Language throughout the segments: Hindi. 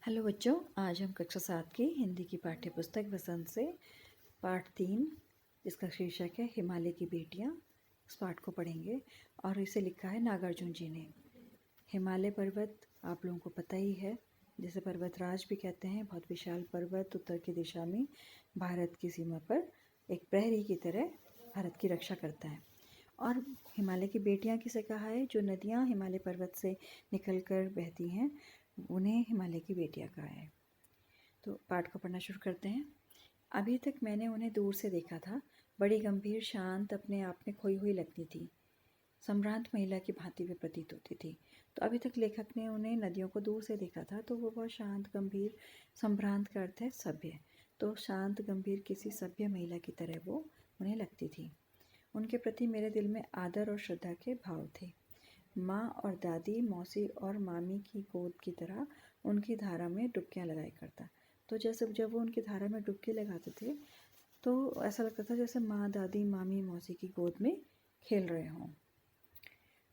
हेलो बच्चों, आज हम कक्षा 7 की हिंदी की पाठ्य पुस्तक वसंत से पाठ 3 जिसका शीर्षक है हिमालय की बेटियां, इस पाठ को पढ़ेंगे। और इसे लिखा है नागार्जुन जी ने। हिमालय पर्वत आप लोगों को पता ही है, जिसे पर्वतराज भी कहते हैं। बहुत विशाल पर्वत उत्तर की दिशा में भारत की सीमा पर एक प्रहरी की तरह भारत की रक्षा करता है। और हिमालय की बेटियां किसे कहा है? जो नदियां हिमालय पर्वत से निकलकर बहती हैं उन्हें हिमालय की बेटियां कहा है। तो पाठ को पढ़ना शुरू करते हैं। अभी तक मैंने उन्हें दूर से देखा था। बड़ी गंभीर, शांत, अपने आप में खोई हुई लगती थी। संभ्रांत महिला की भांति वे प्रतीत होती थी। तो अभी तक लेखक ने उन्हें नदियों को दूर से देखा था, तो वो बहुत शांत, गंभीर, संभ्रांत का अर्थ है सभ्य। तो शांत, गंभीर, किसी सभ्य महिला की तरह वो उन्हें लगती थी। उनके प्रति मेरे दिल में आदर और श्रद्धा के भाव थे। माँ और दादी, मौसी और मामी की गोद की तरह उनकी धारा में डुबकियाँ लगाया करता। तो जैसे जब वो उनकी धारा में डुबकी लगाते थे तो ऐसा लगता था जैसे माँ, दादी, मामी, मौसी की गोद में खेल रहे हों।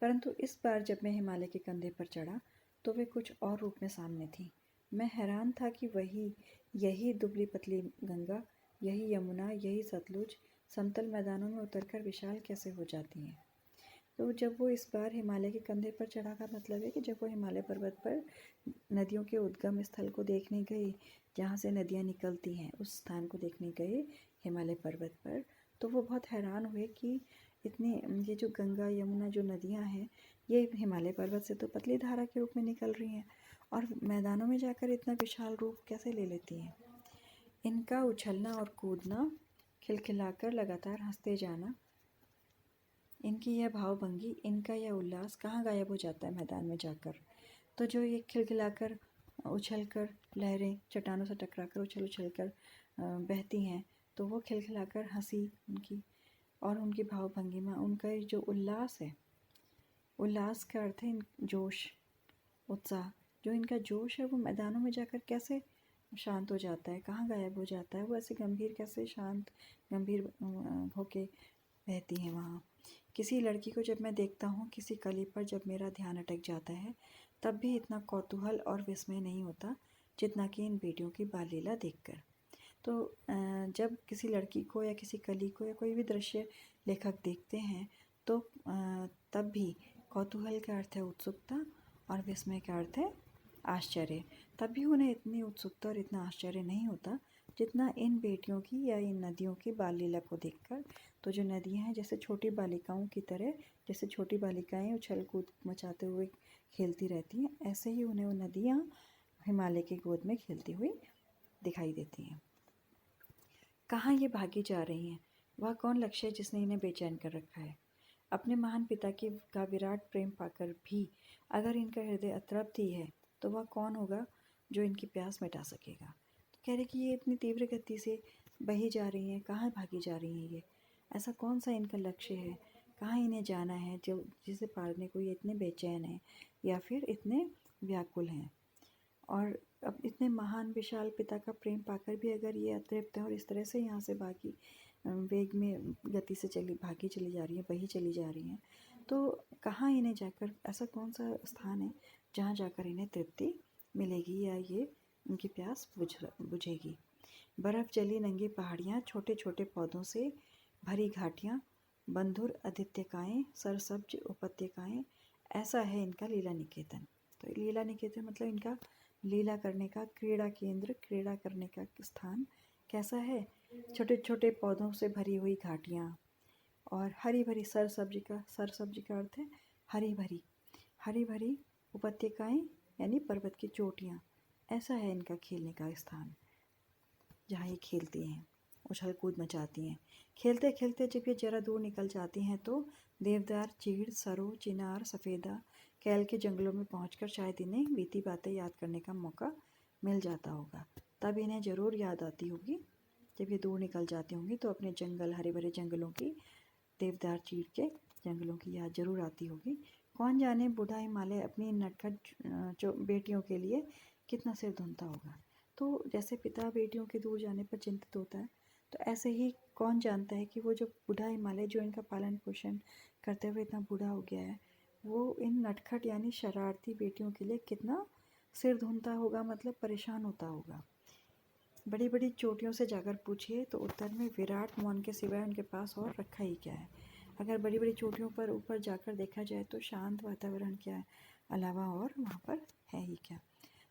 परंतु इस बार जब मैं हिमालय के कंधे पर चढ़ा तो वे कुछ और रूप में सामने थी। मैं हैरान था कि यही दुबली पतली गंगा, यही यमुना, यही सतलुज समतल मैदानों में उतरकर विशाल कैसे हो जाती हैं। तो जब वो इस बार हिमालय के कंधे पर चढ़ा का मतलब है कि जब वो हिमालय पर्वत पर नदियों के उद्गम स्थल को देखने गए, जहाँ से नदियाँ निकलती हैं, उस स्थान को देखने गए हिमालय पर्वत पर, तो वो बहुत हैरान हुए कि इतनी ये जो गंगा यमुना जो नदियाँ हैं ये हिमालय पर्वत से तो पतली धारा के रूप में निकल रही हैं और मैदानों में जाकर इतना विशाल रूप कैसे ले लेती हैं। इनका उछलना और कूदना, खिलखिलाकर लगातार हंसते जाना, इनकी यह भावभंगी, इनका यह उल्लास कहाँ गायब हो जाता है मैदान में जाकर। तो जो ये खिलखिलाकर, उछलकर, लहरें चट्टानों से टकराकर उछल उछल कर बहती हैं, तो वो खिलखिलाकर हंसी उनकी और उनकी भावभंगिमा, उनका ये जो उल्लास है, उल्लास का अर्थ है जोश, उत्साह। जो इनका जोश है वो मैदानों में जाकर कैसे शांत हो जाता है, कहाँ गायब हो जाता है। वो ऐसे गंभीर कैसे शांत, गंभीर होके बहती हैं वहाँ। किसी लड़की को जब मैं देखता हूँ, किसी कली पर जब मेरा ध्यान अटक जाता है, तब भी इतना कौतूहल और विस्मय नहीं होता जितना कि इन बेटियों की बाल लीला देखकर। तो जब किसी लड़की को या किसी कली को या कोई भी दृश्य लेखक देखते हैं तो तब भी कौतूहल का अर्थ है उत्सुकता और विस्मय का अर्थ है आश्चर्य। तब भी उन्हें इतनी उत्सुकता और इतना आश्चर्य नहीं होता जितना इन बेटियों की या इन नदियों की बाल लीला को देखकर। तो जो नदियाँ हैं जैसे छोटी बालिकाओं की तरह, जैसे छोटी बालिकाएं उछल कूद मचाते हुए खेलती रहती हैं, ऐसे ही उन्हें वो नदियाँ हिमालय की गोद में खेलती हुई दिखाई देती हैं। कहाँ ये भागी जा रही हैं? वह कौन लक्ष्य है जिसने इन्हें बेचैन कर रखा है? अपने महान पिता की का विराट प्रेम पाकर भी अगर इनका हृदय अतृप्त ही है तो वह कौन होगा जो इनकी प्यास मिटा सकेगा। तो कह रहे कि ये इतनी तीव्र गति से बही जा रही हैं, कहाँ भागी जा रही हैं ये? ऐसा कौन सा इनका लक्ष्य है? कहाँ इन्हें जाना है जो जिसे पाने को ये इतने बेचैन हैं या फिर इतने व्याकुल हैं? और अब इतने महान विशाल पिता का प्रेम पाकर भी अगर ये अतृप्त है और इस तरह से यहाँ से वेग में गति से भागी चली जा रही है, बही चली जा रही हैं, तो कहाँ इन्हें जाकर, ऐसा कौन सा स्थान है जहाँ जाकर इन्हें तृप्ति मिलेगी या ये उनकी प्यास बुझेगी। बर्फ़ जली नंगी पहाड़ियाँ, छोटे छोटे पौधों से भरी घाटियाँ, बंधुर आदित्यकाएँ, सरसब्ज उपत्यकाएँ, ऐसा है इनका लीला निकेतन। तो लीला निकेतन मतलब इनका लीला करने का क्रीड़ा केंद्र, क्रीड़ा करने का स्थान कैसा है? छोटे छोटे पौधों से भरी हुई घाटियाँ और हरी भरी सरसब्जी का अर्थ है हरी भरी उपत्यकाएँ यानी पर्वत की चोटियाँ। ऐसा है इनका खेलने का स्थान जहाँ ये खेलती हैं, उछल कूद मचाती हैं। खेलते खेलते जब ये ज़रा दूर निकल जाती हैं तो देवदार, चीड़, सरो, चिनार, सफ़ेदा, कैल के जंगलों में पहुंचकर शायद इन्हें बीती बातें याद करने का मौका मिल जाता होगा। तब इन्हें ज़रूर याद आती होगी, जब ये दूर निकल जाती होंगी तो अपने जंगल, हरे भरे जंगलों की, देवदार, चीड़ के जंगलों की याद ज़रूर आती होगी। कौन जाने बूढ़ा हिमालय अपनी नटखट बेटियों के लिए कितना सिर धुनता होगा। तो जैसे पिता बेटियों के दूर जाने पर चिंतित होता है, तो ऐसे ही कौन जानता है कि वो जो बूढ़ा हिमालय जो इनका पालन पोषण करते हुए इतना बूढ़ा हो गया है, वो इन नटखट यानी शरारती बेटियों के लिए कितना सिर धुनता होगा मतलब परेशान होता होगा। बड़ी बड़ी चोटियों से जाकर पूछिए तो उत्तर में विराट मौन के सिवाय उनके पास और रखा ही क्या है। अगर बड़ी बड़ी चोटियों पर ऊपर जाकर देखा जाए तो शांत वातावरण क्या अलावा और वहाँ पर है ही क्या।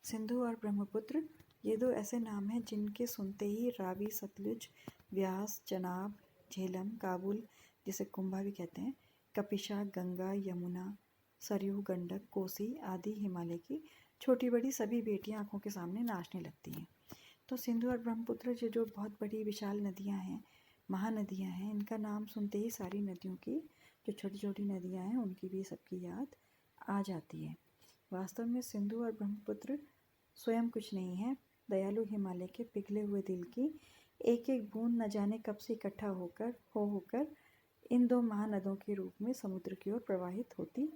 सिंधु और ब्रह्मपुत्र ये दो ऐसे नाम हैं जिनके सुनते ही रावी, सतलुज, व्यास, चनाब, झेलम, काबुल जिसे कुंभा भी कहते हैं, कपिशा, गंगा, यमुना, सरयू, गंडक, कोसी आदि हिमालय की छोटी बड़ी सभी बेटियां आंखों के सामने नाचने लगती हैं। तो सिंधु और ब्रह्मपुत्र जो बहुत बड़ी विशाल नदियां हैं, महानदियां हैं, इनका नाम सुनते ही सारी नदियों की जो छोटी छोटी नदियां हैं उनकी भी सबकी याद आ जाती है। वास्तव में सिंधु और ब्रह्मपुत्र स्वयं कुछ नहीं है, दयालु हिमालय के पिघले हुए दिल की एक एक बूंद न जाने कब से इकट्ठा होकर इन दो महानदों के रूप में समुद्र की ओर प्रवाहित होती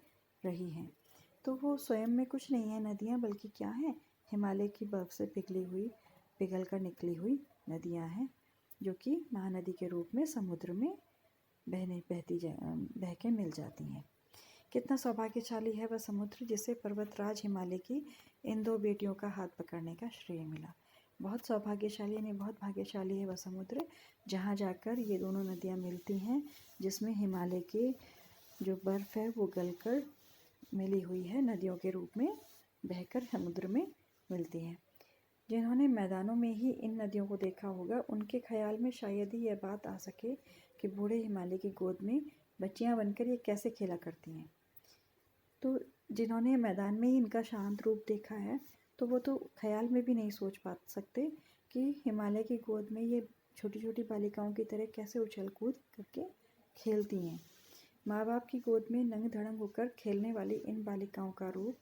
रही हैं। तो वो स्वयं में कुछ नहीं है नदियाँ, बल्कि क्या है, हिमालय की बर्फ़ से पिघल कर निकली हुई नदियाँ हैं जो कि महानदी के रूप में समुद्र में बह के मिल जाती हैं। कितना सौभाग्यशाली है वह समुद्र जिसे पर्वतराज हिमालय की इन दो बेटियों का हाथ पकड़ने का श्रेय मिला। बहुत सौभाग्यशाली यानी बहुत भाग्यशाली है वह समुद्र जहाँ जाकर ये दोनों नदियाँ मिलती हैं, जिसमें हिमालय के जो बर्फ़ है वो गलकर मिली हुई है, नदियों के रूप में बहकर समुद्र में मिलती हैं। जिन्होंने मैदानों में ही इन नदियों को देखा होगा उनके ख्याल में शायद ही यह बात आ सके कि बूढ़े हिमालय की गोद में बच्चियां बनकर ये कैसे खेला करती हैं। तो जिन्होंने मैदान में ही इनका शांत रूप देखा है तो वो तो ख्याल में भी नहीं सोच पा सकते कि हिमालय की गोद में ये छोटी छोटी बालिकाओं की तरह कैसे उछल कूद करके खेलती हैं। माँ बाप की गोद में नंग धड़ंग होकर खेलने वाली इन बालिकाओं का रूप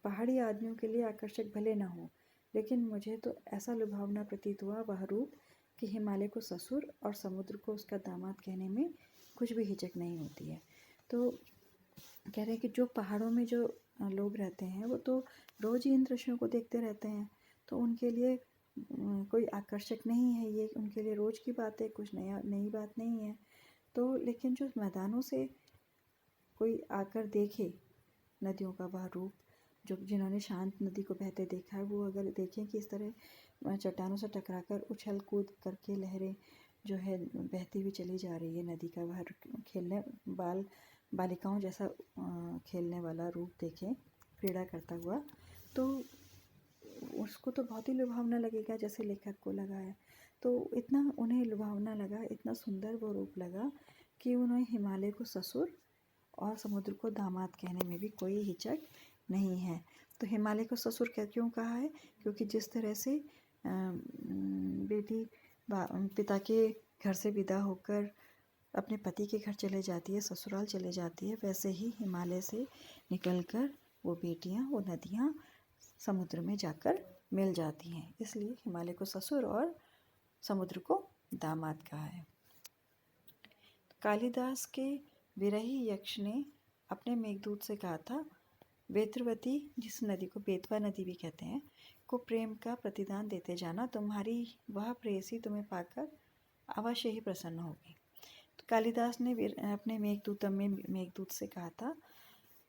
पहाड़ी आदमियों के लिए आकर्षक भले न हो, लेकिन मुझे तो ऐसा लुभावना प्रतीत हुआ वह रूप कि हिमालय को ससुर और समुद्र को उसका दामाद कहने में कुछ भी हिचक नहीं होती है। तो कह रहे हैं कि जो पहाड़ों में जो लोग रहते हैं वो तो रोज़ ही इन दृश्यों को देखते रहते हैं, तो उनके लिए कोई आकर्षक नहीं है, ये उनके लिए रोज़ की बात है, कुछ नई बात नहीं है। तो लेकिन जो मैदानों से कोई आकर देखे नदियों का वह रूप, जो जिन्होंने शांत नदी को बहते देखा है वो अगर देखें कि इस तरह चट्टानों से टकराकर उछल कूद करके लहरें जो है बहती हुई चली जा रही है, नदी का वह खेलने बालिकाओं जैसा खेलने वाला रूप देखें क्रीड़ा करता हुआ, तो उसको तो बहुत ही लुभावना लगेगा जैसे लेखक को लगा है। तो इतना उन्हें लुभावना लगा, इतना सुंदर वो रूप लगा कि उन्हें हिमालय को ससुर और समुद्र को दामाद कहने में भी कोई हिचक नहीं है। तो हिमालय को ससुर क्यों कहा है? क्योंकि जिस तरह से बेटी पिता के घर से विदा होकर अपने पति के घर चले जाती है, ससुराल चले जाती है, वैसे ही हिमालय से निकलकर वो बेटियां, वो नदियां समुद्र में जाकर मिल जाती हैं। इसलिए हिमालय को ससुर और समुद्र को दामाद कहा है। कालिदास के विरही यक्ष ने अपने मेघदूत से कहा था, वेत्रवती, जिस नदी को बेतवा नदी भी कहते हैं, को प्रेम का प्रतिदान देते जाना, तुम्हारी वह प्रेयसी तुम्हें पाकर अवश्य ही प्रसन्न होगी। तो कालिदास ने अपने मेघदूत से कहा था,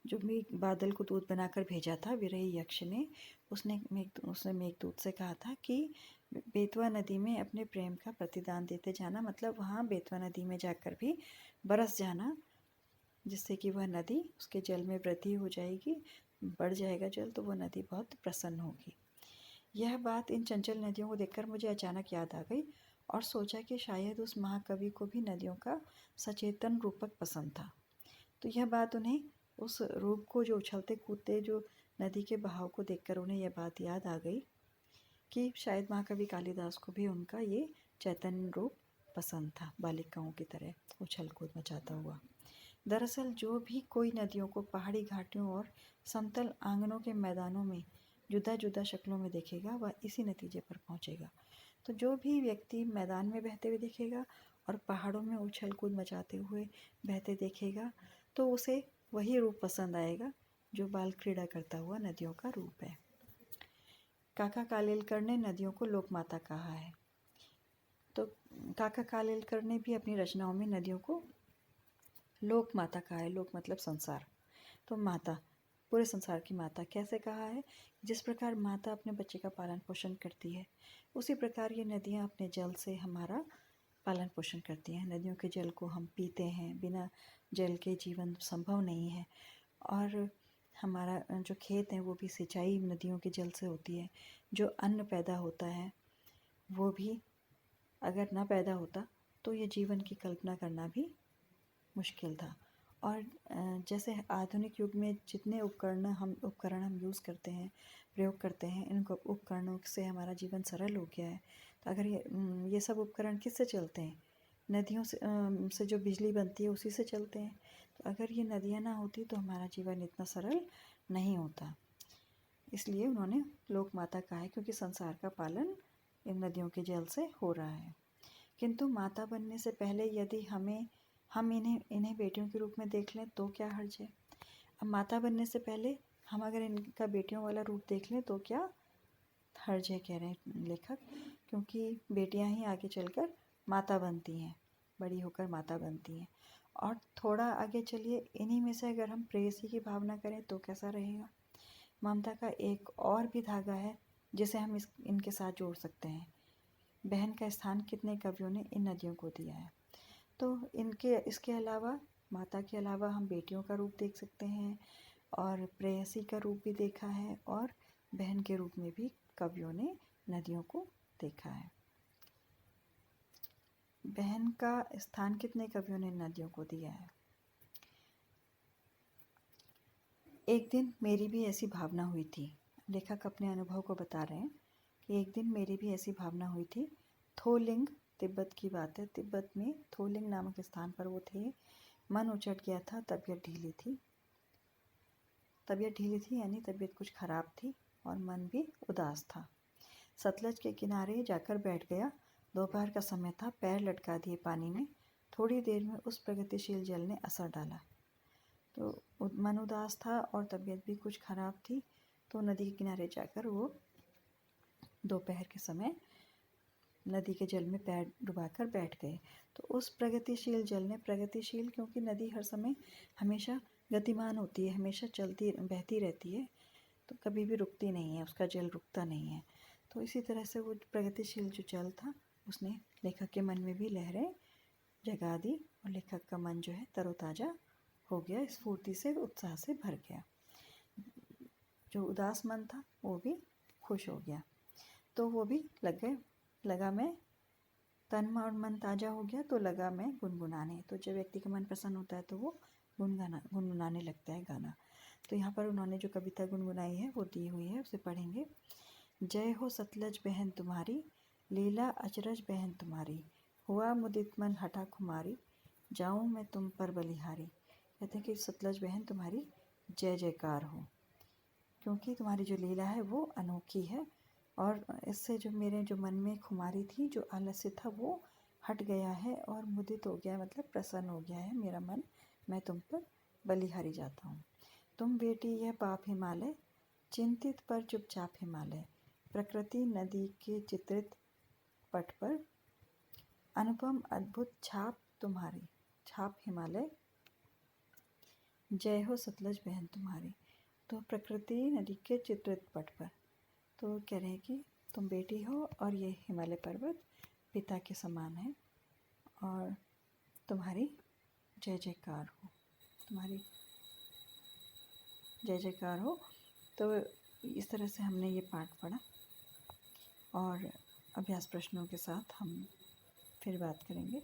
जो बादल को दूत बनाकर भेजा था विरही यक्ष ने, उसने मेघदूत से कहा था कि बेतवा नदी में अपने प्रेम का प्रतिदान देते जाना, मतलब वहाँ बेतवा नदी में जाकर भी बरस जाना, जिससे कि वह नदी, उसके जल में वृद्धि हो जाएगी, बढ़ जाएगा जल, तो वह नदी बहुत प्रसन्न होगी। यह बात इन चंचल नदियों को देखकर मुझे अचानक याद आ गई और सोचा कि शायद उस महाकवि को भी नदियों का सचेतन रूपक पसंद था। तो यह बात उन्हें उस रूप को, जो उछलते कूदते जो नदी के बहाव को देखकर उन्हें यह बात याद आ गई कि शायद महाकवि कालिदास को भी उनका ये चैतन्य रूप पसंद था, बालिकाओं की तरह उछल कूद मचाता हुआ। दरअसल जो भी कोई नदियों को पहाड़ी घाटियों और समतल आंगनों के मैदानों में जुदा जुदा शक्लों में देखेगा, वह इसी नतीजे पर पहुंचेगा। तो जो भी व्यक्ति मैदान में बहते हुए देखेगा और पहाड़ों में उछल कूद मचाते हुए बहते देखेगा, तो उसे वही रूप पसंद आएगा जो बाल क्रीड़ा करता हुआ नदियों का रूप है। काका कालेलकर ने नदियों को लोकमाता कहा है। तो काका कालेलकर ने भी अपनी रचनाओं में नदियों को लोक माता कहा है। लोक मतलब संसार, तो माता, पूरे संसार की माता। कैसे कहा है? जिस प्रकार माता अपने बच्चे का पालन पोषण करती है, उसी प्रकार ये नदियाँ अपने जल से हमारा पालन पोषण करती हैं। नदियों के जल को हम पीते हैं, बिना जल के जीवन संभव नहीं है। और हमारा जो खेत है वो भी सिंचाई नदियों के जल से होती है। जो अन्न पैदा होता है वो भी अगर ना पैदा होता तो ये जीवन की कल्पना करना भी मुश्किल था। और जैसे आधुनिक युग में जितने उपकरण हम यूज़ करते हैं, प्रयोग करते हैं, इन उपकरणों से हमारा जीवन सरल हो गया है। तो अगर ये सब उपकरण किससे चलते हैं? नदियों से जो बिजली बनती है उसी से चलते हैं। तो अगर ये नदियाँ ना होती तो हमारा जीवन इतना सरल नहीं होता। इसलिए उन्होंने लोक माता कहा है, क्योंकि संसार का पालन इन नदियों के जल से हो रहा है। किंतु माता बनने से पहले यदि हम इन्हें बेटियों के रूप में देख लें तो क्या हर्ज है? अब माता बनने से पहले हम अगर इनका बेटियों वाला रूप देख लें तो क्या हर्ज है, कह रहे हैं लेखक, क्योंकि बेटियां ही आगे चलकर माता बनती हैं, बड़ी होकर माता बनती हैं। और थोड़ा आगे चलिए, इन्हीं में से अगर हम प्रेयसी की भावना करें तो कैसा रहेगा? ममता का एक और भी धागा है जिसे हम इनके साथ जोड़ सकते हैं। बहन का स्थान कितने कवियों ने इन नदियों को दिया है। तो इसके अलावा, माता के अलावा हम बेटियों का रूप देख सकते हैं, और प्रेयसी का रूप भी देखा है, और बहन के रूप में भी कवियों ने नदियों को देखा है। बहन का स्थान कितने कवियों ने नदियों को दिया है? एक दिन मेरी भी ऐसी भावना हुई थी। लेखक अपने अनुभव को बता रहे हैं कि एक दिन मेरी भी ऐसी भावना हुई थी। थोलिंग, तिब्बत की बात है। तिब्बत में थोलिंग नामक स्थान पर वो थे। मन उचट गया था, तबीयत ढीली थी। यानी तबीयत कुछ ख़राब थी और मन भी उदास था। सतलज के किनारे जाकर बैठ गया। दोपहर का समय था। पैर लटका दिए पानी में। थोड़ी देर में उस प्रगतिशील जल ने असर डाला। तो मन उदास था और तबीयत भी कुछ ख़राब थी, तो नदी के किनारे जाकर वो दोपहर के समय नदी के जल में पैर डुबाकर बैठ गए। तो उस प्रगतिशील जल ने, प्रगतिशील क्योंकि नदी हर समय हमेशा गतिमान होती है, हमेशा चलती बहती रहती है, तो कभी भी रुकती नहीं है, उसका जल रुकता नहीं है। तो इसी तरह से वो प्रगतिशील जो जल था उसने लेखक के मन में भी लहरें जगा दी, और लेखक का मन जो है तरोताज़ा हो गया, स्फूर्ति से, उत्साह से भर गया। जो उदास मन था वो भी खुश हो गया। तो वो भी लगा मैं, तन और मन ताज़ा हो गया तो लगा मैं गुनगुनाने। तो जब व्यक्ति का मन प्रसन्न होता है तो वो गुनगुनाने लगता है गाना। तो यहाँ पर उन्होंने जो कविता गुनगुनाई है वो दी हुई है, उसे पढ़ेंगे। जय हो सतलज बहन तुम्हारी, लीला अचरज बहन तुम्हारी, हुआ मुदित मन हठा खुमारी, जाऊँ मैं तुम पर बलिहारी। कहते हैं कि सतलज बहन तुम्हारी जय जयकार हो, क्योंकि तुम्हारी जो लीला है वो अनोखी है, और इससे जो मेरे जो मन में खुमारी थी, जो आलस्य था, वो हट गया है और मुदित हो गया है, मतलब प्रसन्न हो गया है मेरा मन। मैं तुम पर बलिहारी जाता हूँ। तुम बेटी यह पाप हिमालय, चिंतित पर चुपचाप हिमालय, प्रकृति नदी के चित्रित पट पर, अनुपम अद्भुत छाप तुम्हारी, छाप हिमालय, जय हो सतलज बहन तुम्हारी। तो प्रकृति नदी के चित्रित पट पर, तो कह रहे हैं कि तुम बेटी हो और ये हिमालय पर्वत पिता के समान है, और तुम्हारी जय जयकार हो, तुम्हारी जय जयकार हो। तो इस तरह से हमने ये पाठ पढ़ा, और अभ्यास प्रश्नों के साथ हम फिर बात करेंगे।